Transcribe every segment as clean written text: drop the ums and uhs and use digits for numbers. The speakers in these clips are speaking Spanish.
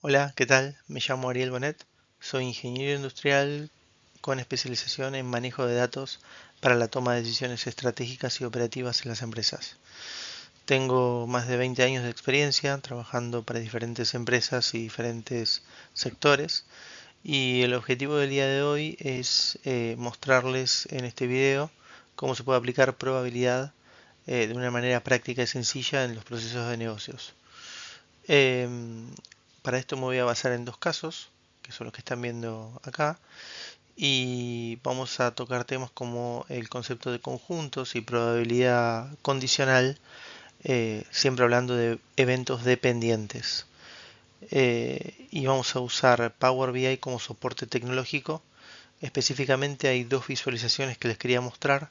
Hola, ¿qué tal? Me llamo Ariel Bonet, soy ingeniero industrial con especialización en manejo de datos para la toma de decisiones estratégicas y operativas en las empresas. Tengo más de 20 años de experiencia trabajando para diferentes empresas y diferentes sectores y el objetivo del día de hoy es mostrarles en este video cómo se puede aplicar probabilidad de una manera práctica y sencilla en los procesos de negocios. Em, para esto me voy a basar en dos casos, que son los que están viendo acá, y vamos a tocar temas como el concepto de conjuntos y probabilidad condicional, siempre hablando de eventos dependientes. Y vamos a usar Power BI como soporte tecnológico. Específicamente hay dos visualizaciones que les quería mostrar.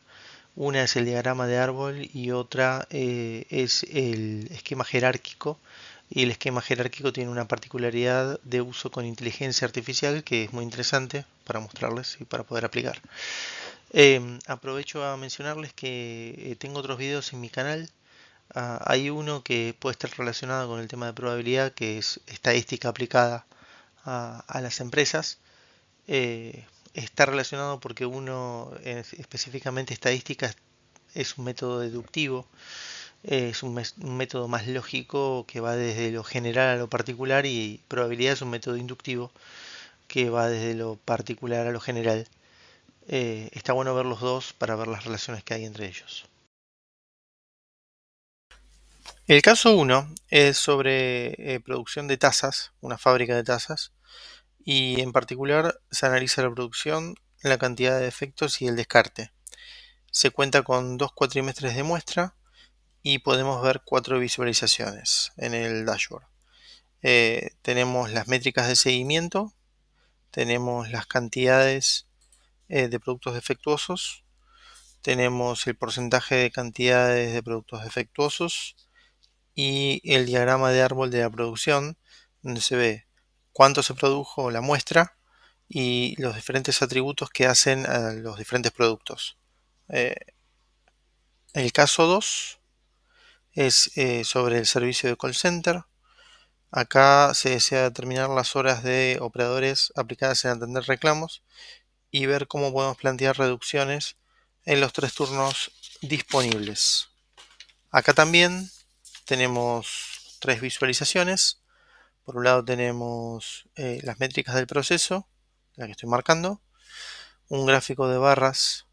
Una es el diagrama de árbol y otra es el esquema jerárquico. Y el esquema jerárquico tiene una particularidad de uso con inteligencia artificial que es muy interesante para mostrarles y para poder aplicar. Aprovecho a mencionarles que tengo otros videos en mi canal. Hay uno que puede estar relacionado con el tema de probabilidad, que es estadística aplicada a las empresas. Está relacionado porque uno, específicamente estadística, es un método deductivo, es un método más lógico que va desde lo general a lo particular, y probabilidad es un método inductivo que va desde lo particular a lo general. Está bueno ver los dos para ver las relaciones que hay entre ellos. El caso uno es sobre producción de tazas, una fábrica de tazas, y en particular se analiza la producción, la cantidad de defectos y el descarte. Se cuenta con dos cuatrimestres de muestra y podemos ver cuatro visualizaciones en el dashboard. Tenemos las métricas de seguimiento, tenemos las cantidades de productos defectuosos, tenemos el porcentaje de cantidades de productos defectuosos y el diagrama de árbol de la producción, donde se ve cuánto se produjo la muestra y los diferentes atributos que hacen a los diferentes productos. Eh, el caso 2 es sobre el servicio de call center. Acá se desea determinar las horas de operadores aplicadas en atender reclamos y ver cómo podemos plantear reducciones en los tres turnos disponibles. Acá también tenemos tres visualizaciones. Por un lado tenemos las métricas del proceso, la que estoy marcando, un gráfico de barras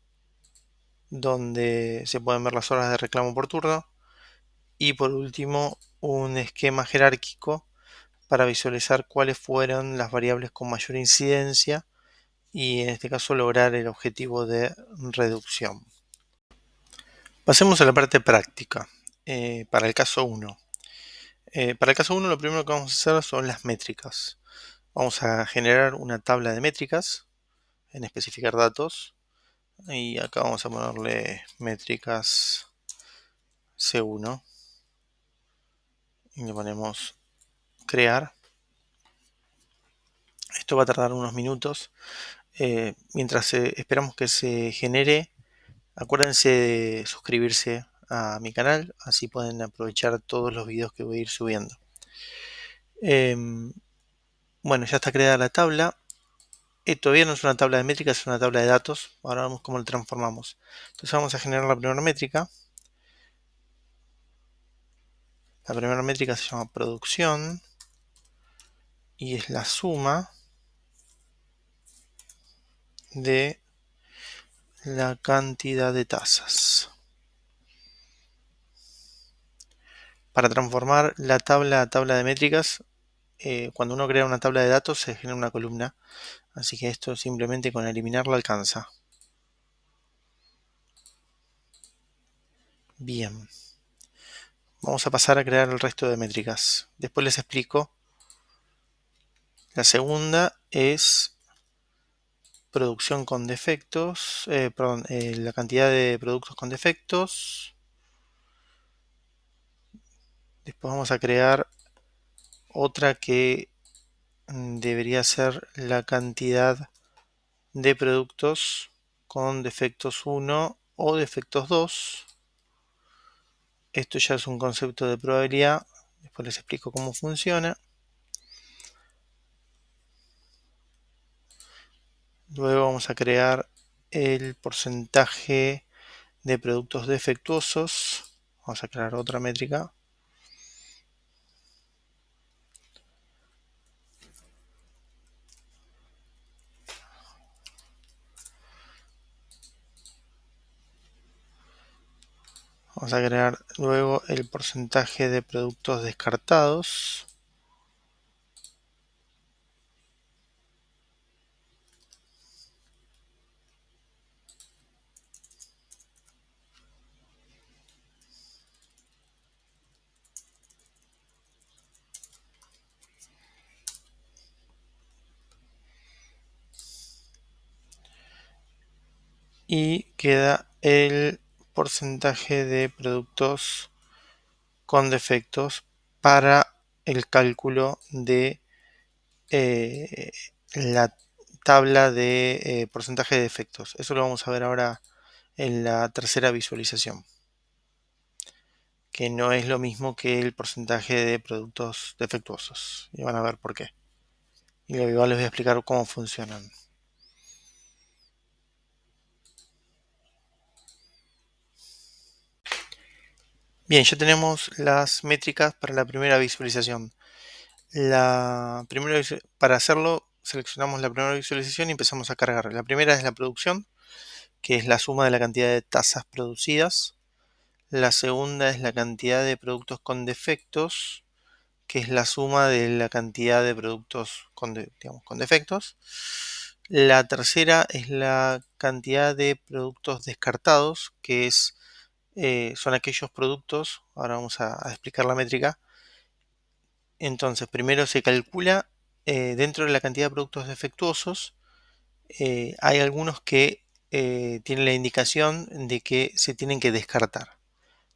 donde se pueden ver las horas de reclamo por turno y por último un esquema jerárquico para visualizar cuáles fueron las variables con mayor incidencia y en este caso lograr el objetivo de reducción. Pasemos a la parte práctica para el caso 1. Para el caso 1 lo primero que vamos a hacer son las métricas. Vamos a generar una tabla de métricas en especificar datos y acá vamos a ponerle métricas C1 y le ponemos crear. Esto va a tardar unos minutos. Mientras esperamos que se genere, acuérdense de suscribirse a mi canal, así pueden aprovechar todos los videos que voy a ir subiendo. Bueno, ya está creada la tabla. Todavía no es una tabla de métricas, es una tabla de datos. Ahora vemos cómo lo transformamos. Entonces vamos a generar la primera métrica. La primera métrica se llama producción y es la suma de la cantidad de tazas. Para transformar la tabla a tabla de métricas, cuando uno crea una tabla de datos se genera una columna, así que esto simplemente con eliminarla alcanza. Bien, vamos a pasar a crear el resto de métricas. Después les explico. La segunda es producción con defectos, perdón, la cantidad de productos con defectos. Después vamos a crear otra que debería ser la cantidad de productos con defectos 1 o defectos 2. Esto ya es un concepto de probabilidad. Después les explico cómo funciona. Luego vamos a crear el porcentaje de productos defectuosos. Vamos a crear otra métrica. Vamos a crear luego el porcentaje de productos descartados. Y queda el porcentaje de productos con defectos para el cálculo de la tabla de porcentaje de defectos. Eso lo vamos a ver ahora en la tercera visualización, que no es lo mismo que el porcentaje de productos defectuosos. Y van a ver por qué. Y igual les voy a explicar cómo funcionan. Bien, ya tenemos las métricas para la primera visualización. Para hacerlo, seleccionamos la primera visualización y empezamos a cargar. La primera es la producción, que es la suma de la cantidad de tazas producidas. La segunda es la cantidad de productos con defectos, que es la suma de la cantidad de productos digamos, con defectos. La tercera es la cantidad de productos descartados, que son aquellos productos, ahora vamos a explicar la métrica. Entonces, primero se calcula dentro de la cantidad de productos defectuosos, hay algunos que tienen la indicación de que se tienen que descartar.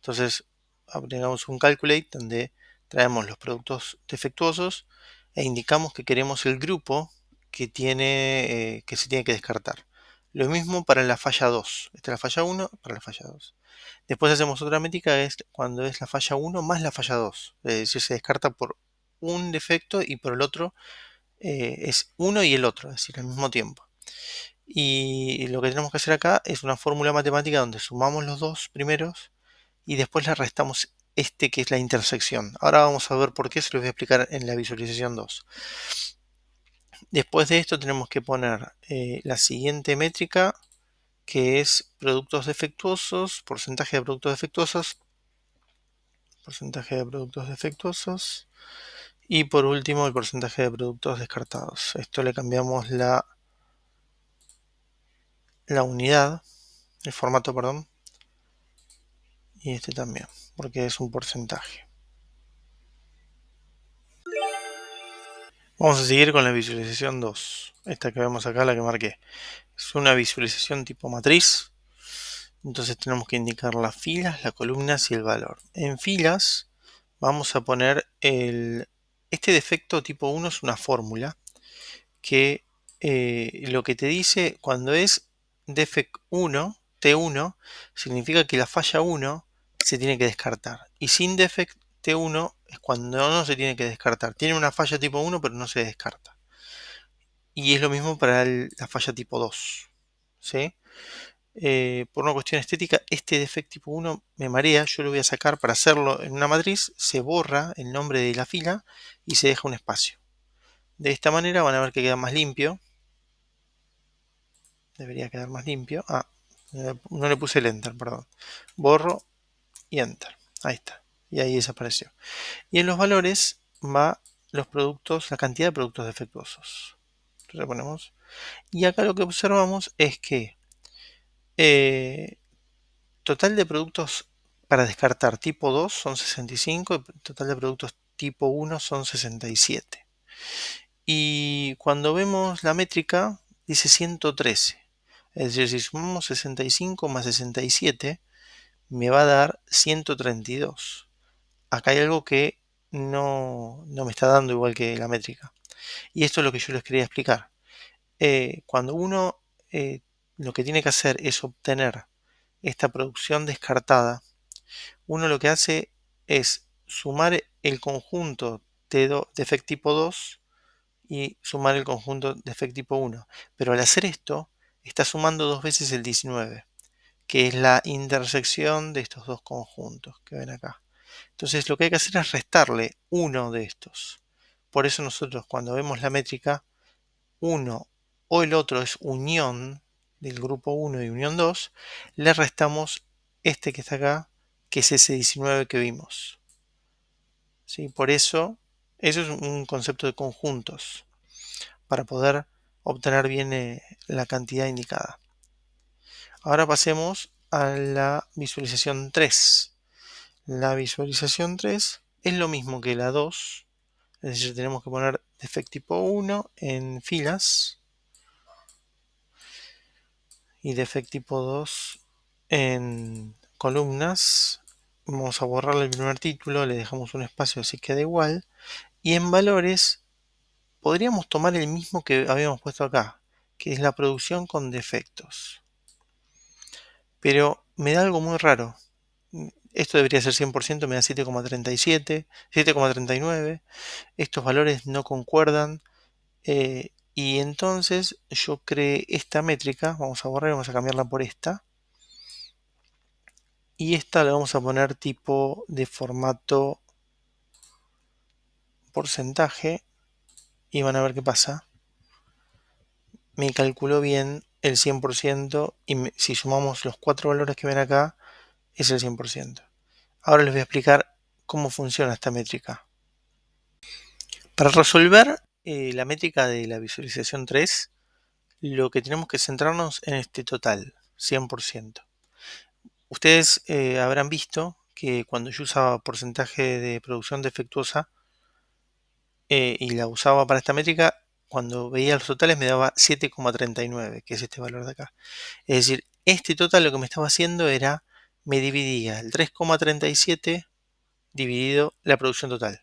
Entonces, agregamos un calculate donde traemos los productos defectuosos e indicamos que queremos el grupo que se tiene que descartar. Lo mismo para la falla 2. Esta es la falla 1 para la falla 2. Después hacemos otra métrica, es cuando es la falla 1 más la falla 2. Es decir, se descarta por un defecto y por el otro es uno y el otro, es decir, al mismo tiempo. Y lo que tenemos que hacer acá es una fórmula matemática donde sumamos los dos primeros y después le restamos este que es la intersección. Ahora vamos a ver por qué, se lo voy a explicar en la visualización 2. Después de esto tenemos que poner la siguiente métrica, que es productos defectuosos, porcentaje de productos defectuosos y por último el porcentaje de productos descartados. Esto le cambiamos la unidad, el formato, perdón, y este también, porque es un porcentaje. Vamos a seguir con la visualización 2, esta que vemos acá, la que marqué. Es una visualización tipo matriz, entonces tenemos que indicar las filas, las columnas y el valor. En filas vamos a poner este defecto tipo 1 es una fórmula que lo que te dice cuando es defect 1, T1, significa que la falla 1 se tiene que descartar. Y sin defect T1 es cuando no se tiene que descartar. Tiene una falla tipo 1 pero no se descarta. Y es lo mismo para la falla tipo 2. ¿Sí? Por una cuestión estética, este defect tipo 1 me marea, yo lo voy a sacar para hacerlo en una matriz, se borra el nombre de la fila y se deja un espacio. De esta manera van a ver que queda más limpio. Debería quedar más limpio. No le puse el enter, perdón. Borro y enter. Ahí está. Y ahí desapareció. Y en los valores va los productos, la cantidad de productos defectuosos. Entonces ponemos. Y acá lo que observamos es que total de productos para descartar tipo 2 son 65 y total de productos tipo 1 son 67. Y cuando vemos la métrica dice 113. Es decir, si sumamos 65 más 67 me va a dar 132. Acá hay algo que no me está dando igual que la métrica. Y esto es lo que yo les quería explicar. Cuando uno lo que tiene que hacer es obtener esta producción descartada, uno lo que hace es sumar el conjunto de defect tipo 2 y sumar el conjunto de efect tipo 1. Pero al hacer esto, está sumando dos veces el 19, que es la intersección de estos dos conjuntos que ven acá. Entonces lo que hay que hacer es restarle uno de estos. Por eso nosotros cuando vemos la métrica, uno o el otro es unión del grupo 1 y unión 2, le restamos este que está acá, que es ese 19 que vimos. ¿Sí? Por eso es un concepto de conjuntos, para poder obtener bien la cantidad indicada. Ahora pasemos a la visualización 3. La visualización 3 es lo mismo que la 2, es decir, tenemos que poner defect tipo 1 en filas y defect tipo 2 en columnas. Vamos a borrarle el primer título, le dejamos un espacio así queda igual. Y en valores podríamos tomar el mismo que habíamos puesto acá, que es la producción con defectos. Pero me da algo muy raro. Esto debería ser 100%, me da 7,37, 7,39. Estos valores no concuerdan. Y entonces yo creé esta métrica. Vamos a borrar y vamos a cambiarla por esta. Y esta la vamos a poner tipo de formato porcentaje. Y van a ver qué pasa. Me calculó bien el 100% y si sumamos los cuatro valores que ven acá, es el 100%. Ahora les voy a explicar cómo funciona esta métrica. Para resolver la métrica de la visualización 3, lo que tenemos que centrarnos en este total, 100%. Ustedes habrán visto que cuando yo usaba porcentaje de producción defectuosa y la usaba para esta métrica, cuando veía los totales me daba 7,39, que es este valor de acá. Es decir, este total lo que me estaba haciendo era, me dividía el 3,37 dividido la producción total.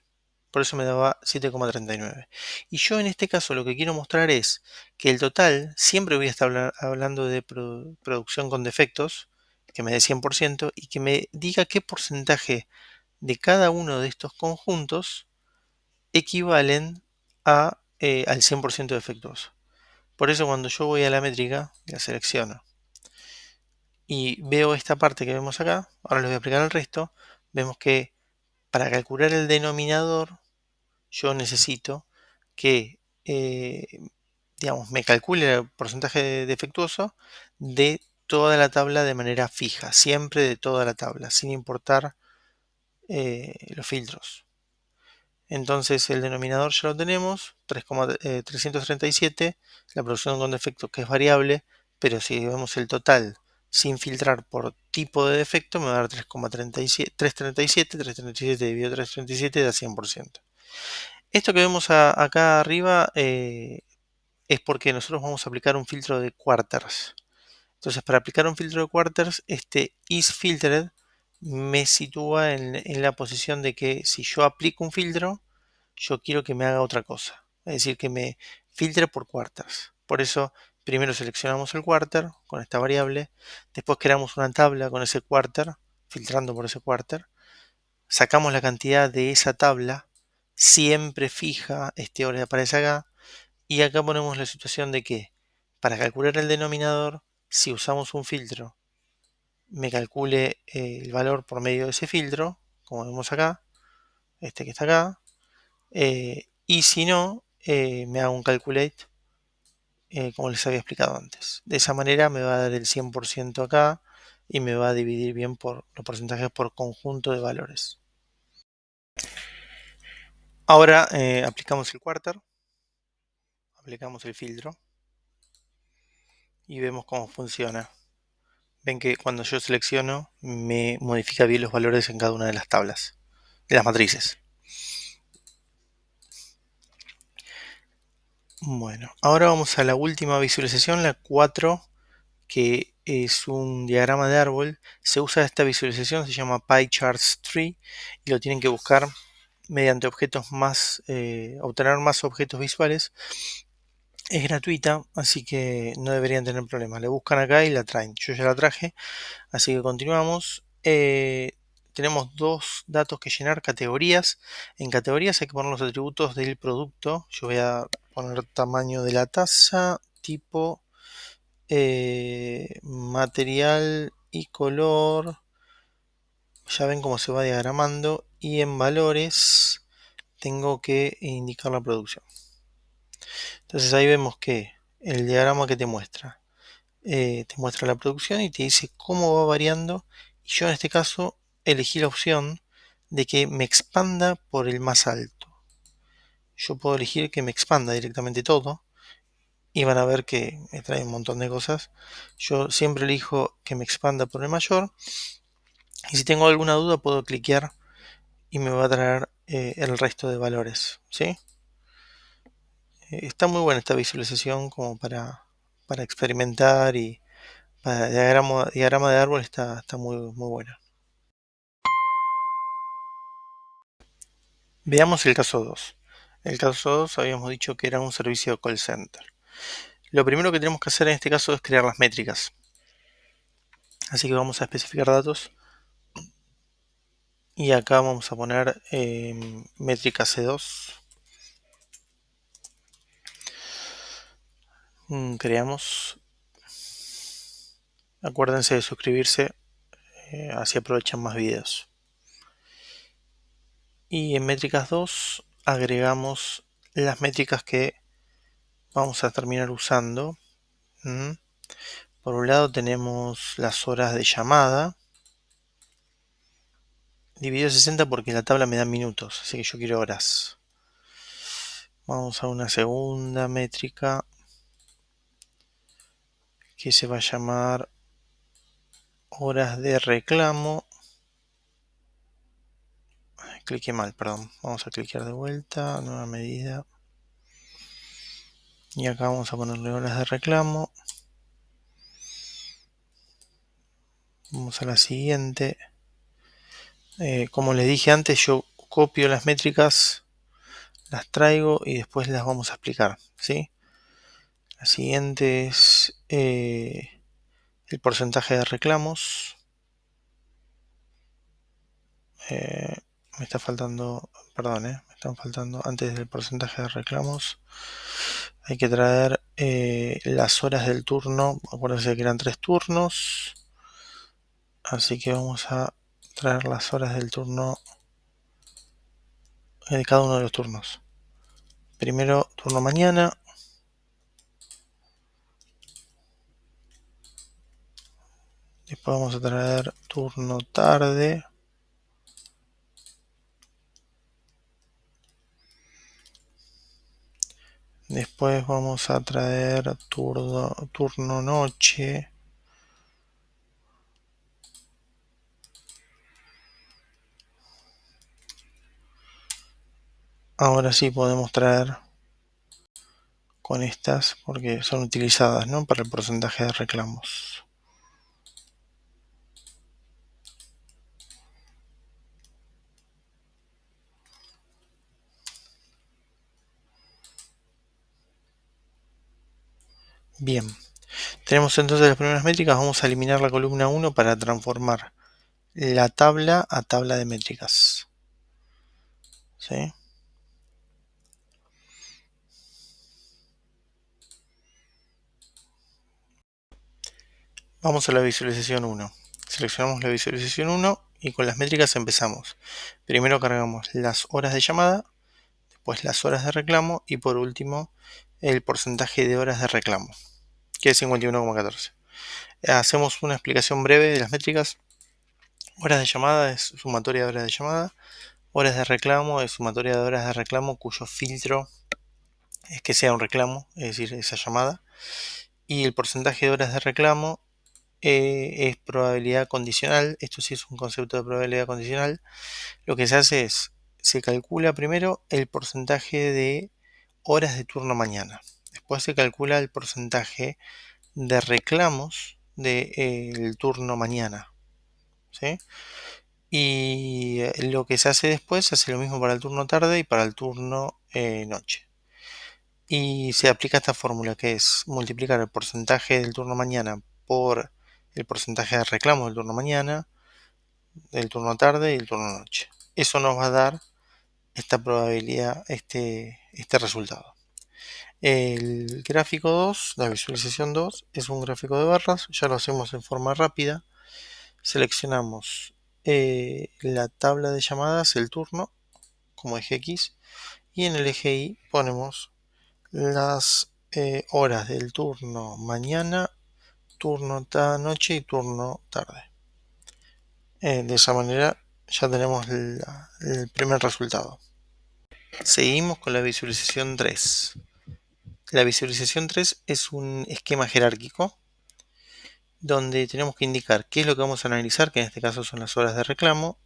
Por eso me daba 7,39. Y yo en este caso lo que quiero mostrar es que el total, siempre voy a estar hablando de producción con defectos, que me dé 100% y que me diga qué porcentaje de cada uno de estos conjuntos equivalen al 100% defectuoso. Por eso cuando yo voy a la métrica, la selecciono y veo esta parte que vemos acá, ahora les voy a explicar el resto, vemos que para calcular el denominador yo necesito que, digamos, me calcule el porcentaje defectuoso de toda la tabla de manera fija, siempre de toda la tabla, sin importar los filtros. Entonces el denominador ya lo tenemos, 337, la producción con defecto que es variable, pero si vemos el total sin filtrar por tipo de defecto me va a dar 337, 337 dividido 337 da 100%. Esto que vemos acá arriba es porque nosotros vamos a aplicar un filtro de quarters. Entonces, para aplicar un filtro de quarters, este isFiltered me sitúa en la posición de que si yo aplico un filtro, yo quiero que me haga otra cosa. Es decir, que me filtre por quarters. Por eso, primero seleccionamos el quarter con esta variable, después creamos una tabla con ese quarter, filtrando por ese quarter, sacamos la cantidad de esa tabla, siempre fija, este orden aparece acá, y acá ponemos la situación de que para calcular el denominador, si usamos un filtro, me calcule el valor por medio de ese filtro, como vemos acá, este que está acá, y si no, me hago un calculate, como les había explicado antes. De esa manera me va a dar el 100% acá y me va a dividir bien por los porcentajes por conjunto de valores. Ahora aplicamos el quarter, aplicamos el filtro y vemos cómo funciona. Ven que cuando yo selecciono me modifica bien los valores en cada una de las tablas, de las matrices. Bueno, ahora vamos a la última visualización, la 4, que es un diagrama de árbol. Se usa esta visualización, se llama Pie Charts Tree y lo tienen que buscar mediante objetos más, obtener más objetos visuales. Es gratuita, así que no deberían tener problemas. Le buscan acá y la traen. Yo ya la traje, así que continuamos. Tenemos dos datos que llenar, categorías. En categorías hay que poner los atributos del producto. Yo voy a poner tamaño de la taza, tipo, material y color. Ya ven cómo se va diagramando. Y en valores tengo que indicar la producción. Entonces ahí vemos que el diagrama que te muestra la producción y te dice cómo va variando. Y yo en este caso elegí la opción de que me expanda por el más alto. Yo puedo elegir que me expanda directamente todo y van a ver que me trae un montón de cosas. Yo siempre elijo que me expanda por el mayor y si tengo alguna duda puedo cliquear y me va a traer el resto de valores, ¿sí? Está muy buena esta visualización como para experimentar y para diagrama de árbol está muy, muy buena. Veamos el caso 2. El caso 2 habíamos dicho que era un servicio de call center. Lo primero que tenemos que hacer en este caso es crear las métricas. Así que vamos a especificar datos y acá vamos a poner métrica C2. Creamos. Acuérdense de suscribirse, así aprovechan más videos. Y en métricas 2 agregamos las métricas que vamos a terminar usando. Por un lado tenemos las horas de llamada. Dividido 60 porque la tabla me da minutos, así que yo quiero horas. Vamos a una segunda métrica que se va a llamar horas de reclamo. Cliqué mal, perdón. Vamos a cliquear de vuelta, nueva medida. Y acá vamos a ponerle horas de reclamo. Vamos a la siguiente. Como les dije antes, yo copio las métricas, las traigo y después las vamos a explicar, ¿sí? La siguiente es el porcentaje de reclamos. Me está faltando, perdón, me están faltando antes del porcentaje de reclamos. Hay que traer las horas del turno. Acuérdense que eran 3 turnos. Así que vamos a traer las horas del turno de cada uno de los turnos. Primero turno mañana. Después vamos a traer turno tarde. Después vamos a traer turno noche. Ahora sí podemos traer con estas porque son utilizadas, ¿no? Para el porcentaje de reclamos. Bien, tenemos entonces las primeras métricas. Vamos a eliminar la columna 1 para transformar la tabla a tabla de métricas. ¿Sí? Vamos a la visualización 1. Seleccionamos la visualización 1 y con las métricas empezamos. Primero cargamos las horas de llamada, después las horas de reclamo y por último el porcentaje de horas de reclamo, que es 51,14. Hacemos una explicación breve de las métricas. Horas de llamada es sumatoria de horas de llamada. Horas de reclamo es sumatoria de horas de reclamo cuyo filtro es que sea un reclamo, es decir, esa llamada. Y el porcentaje de horas de reclamo es probabilidad condicional. Esto sí es un concepto de probabilidad condicional. Lo que se hace es, se calcula primero el porcentaje de horas de turno mañana. Después se calcula el porcentaje de reclamos del turno mañana. ¿Sí? Y lo que se hace después, se hace lo mismo para el turno tarde y para el turno noche. Y se aplica esta fórmula que es multiplicar el porcentaje del turno mañana por el porcentaje de reclamo del turno mañana, del turno tarde y el turno noche. Eso nos va a dar esta probabilidad, este resultado. El gráfico 2, la visualización 2, es un gráfico de barras, ya lo hacemos en forma rápida. Seleccionamos la tabla de llamadas, el turno, como eje X, y en el eje Y ponemos las horas del turno mañana, turno noche y turno tarde. De esa manera ya tenemos el primer resultado. Seguimos con la visualización 3. La visualización 3 es un esquema jerárquico donde tenemos que indicar qué es lo que vamos a analizar, que en este caso son las horas de reclamo,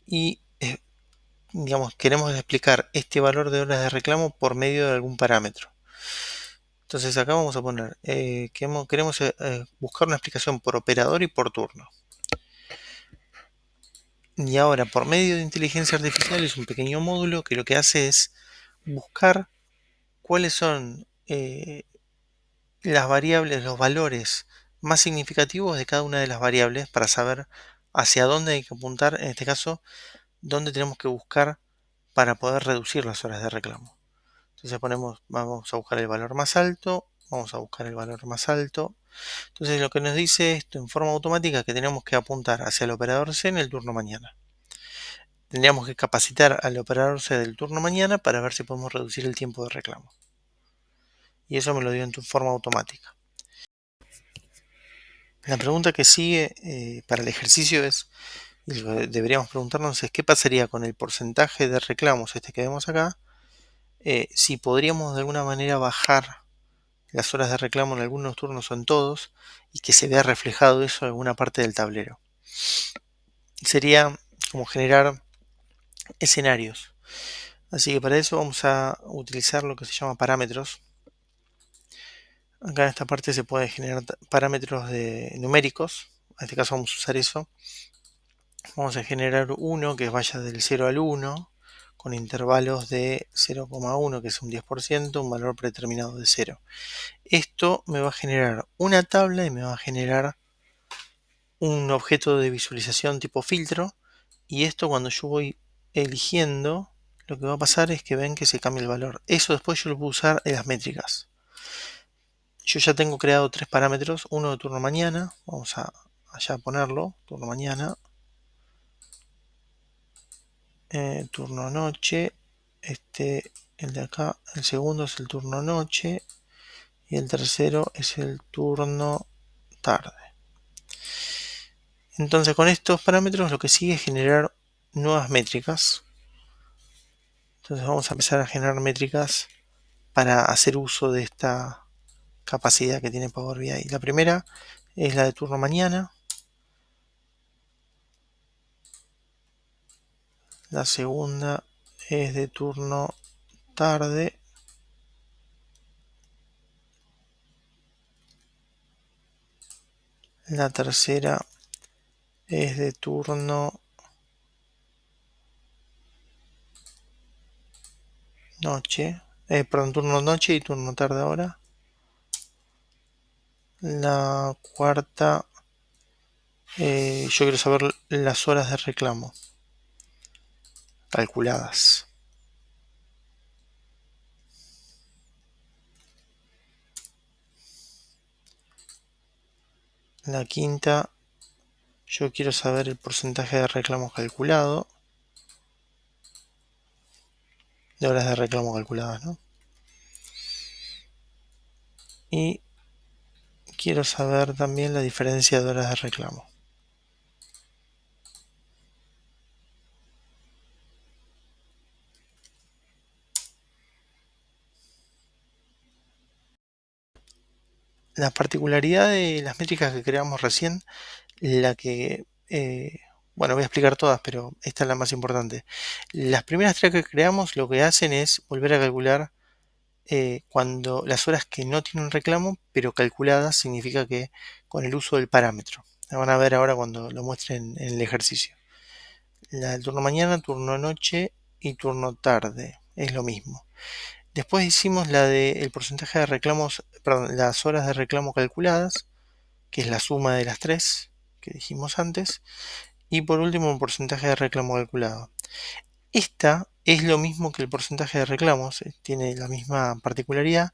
y digamos, queremos explicar este valor de horas de reclamo por medio de algún parámetro. Entonces acá vamos a poner, queremos buscar una explicación por operador y por turno. Y ahora, por medio de inteligencia artificial, es un pequeño módulo que lo que hace es buscar cuáles son las variables, los valores más significativos de cada una de las variables para saber hacia dónde hay que apuntar, en este caso, dónde tenemos que buscar para poder reducir las horas de reclamo. Entonces vamos a buscar el valor más alto, vamos a buscar el valor más alto. Entonces lo que nos dice esto en forma automática es que tenemos que apuntar hacia el operador C en el turno mañana. Tendríamos que capacitar al operador C del turno mañana para ver si podemos reducir el tiempo de reclamo. Y eso me lo dio en forma automática. La pregunta que sigue para el ejercicio es, y lo que deberíamos preguntarnos es qué pasaría con el porcentaje de reclamos que vemos acá, si podríamos de alguna manera bajar las horas de reclamo en algunos turnos o en todos y que se vea reflejado eso en alguna parte del tablero. Sería como generar escenarios. Así que para eso vamos a utilizar lo que se llama parámetros. Acá en esta parte se puede generar parámetros numéricos. En este caso vamos a usar eso. Vamos a generar uno que vaya del 0 al 1 con intervalos de 0,1 que es un 10%, un valor predeterminado de 0. Esto me va a generar una tabla y me va a generar un objeto de visualización tipo filtro, y esto cuando yo voy eligiendo lo que va a pasar es que ven que se cambia el valor. Eso después yo lo puedo usar en las métricas. Yo ya tengo creado tres parámetros, uno de turno mañana, vamos a allá ponerlo, turno mañana, turno noche, el de acá, el segundo es el turno noche y el tercero es el turno tarde. Entonces con estos parámetros lo que sigue es generar nuevas métricas. Entonces vamos a empezar a generar métricas para hacer uso de esta capacidad que tiene Power BI. La primera es la de turno mañana. La segunda es de turno tarde. La tercera es de turno noche. Perdón, turno noche y turno tarde ahora. La cuarta, yo quiero saber las horas de reclamo calculadas. La quinta, yo quiero saber el porcentaje de reclamo calculado. De horas de reclamo calculadas, ¿no? Y quiero saber también la diferencia de horas de reclamo. La particularidad de las métricas que creamos recién, la que, bueno, voy a explicar todas, pero esta es la más importante. Las primeras tres que creamos lo que hacen es volver a calcular cuando las horas que no tienen reclamo, pero calculadas significa que con el uso del parámetro. La van a ver ahora cuando lo muestren en el ejercicio. La del turno mañana, turno noche y turno tarde es lo mismo. Después hicimos la del porcentaje de reclamos, perdón, las horas de reclamo calculadas, que es la suma de las tres que dijimos antes. Y por último, un porcentaje de reclamo calculado. Esta Es lo mismo que el porcentaje de reclamos, tiene la misma particularidad,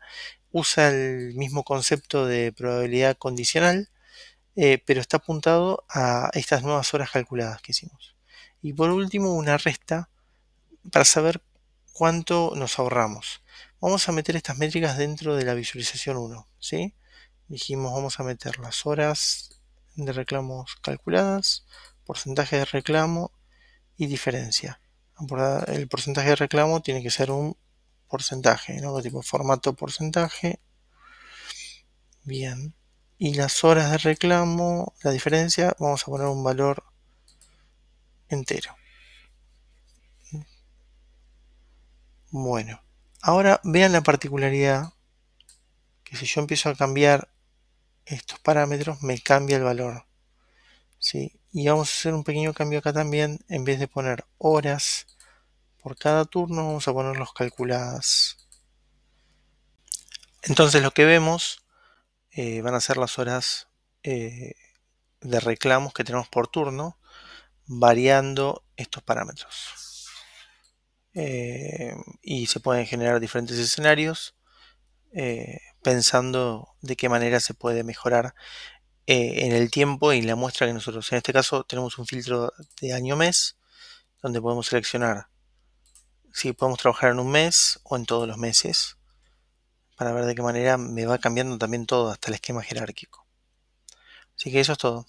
usa el mismo concepto de probabilidad condicional, pero está apuntado a estas nuevas horas calculadas que hicimos. Y por último, una resta para saber cuánto nos ahorramos. Vamos a meter estas métricas dentro de la visualización 1, ¿sí? Dijimos, vamos a meter las horas de reclamos calculadas, porcentaje de reclamo y diferencia. El porcentaje de reclamo tiene que ser un porcentaje, ¿no? Tipo formato porcentaje. Bien. Y las horas de reclamo, la diferencia, vamos a poner un valor entero. Bueno. Ahora vean la particularidad que si yo empiezo a cambiar estos parámetros, me cambia el valor. ¿Sí? Y vamos a hacer un pequeño cambio acá también. En vez de poner horas por cada turno, vamos a ponerlos calculadas. Entonces lo que vemos van a ser las horas de reclamos que tenemos por turno, variando estos parámetros. Y se pueden generar diferentes escenarios pensando de qué manera se puede mejorar en el tiempo y en la muestra que nosotros, en este caso, tenemos un filtro de año-mes, donde podemos seleccionar si podemos trabajar en un mes o en todos los meses, para ver de qué manera me va cambiando también todo, hasta el esquema jerárquico. Así que eso es todo.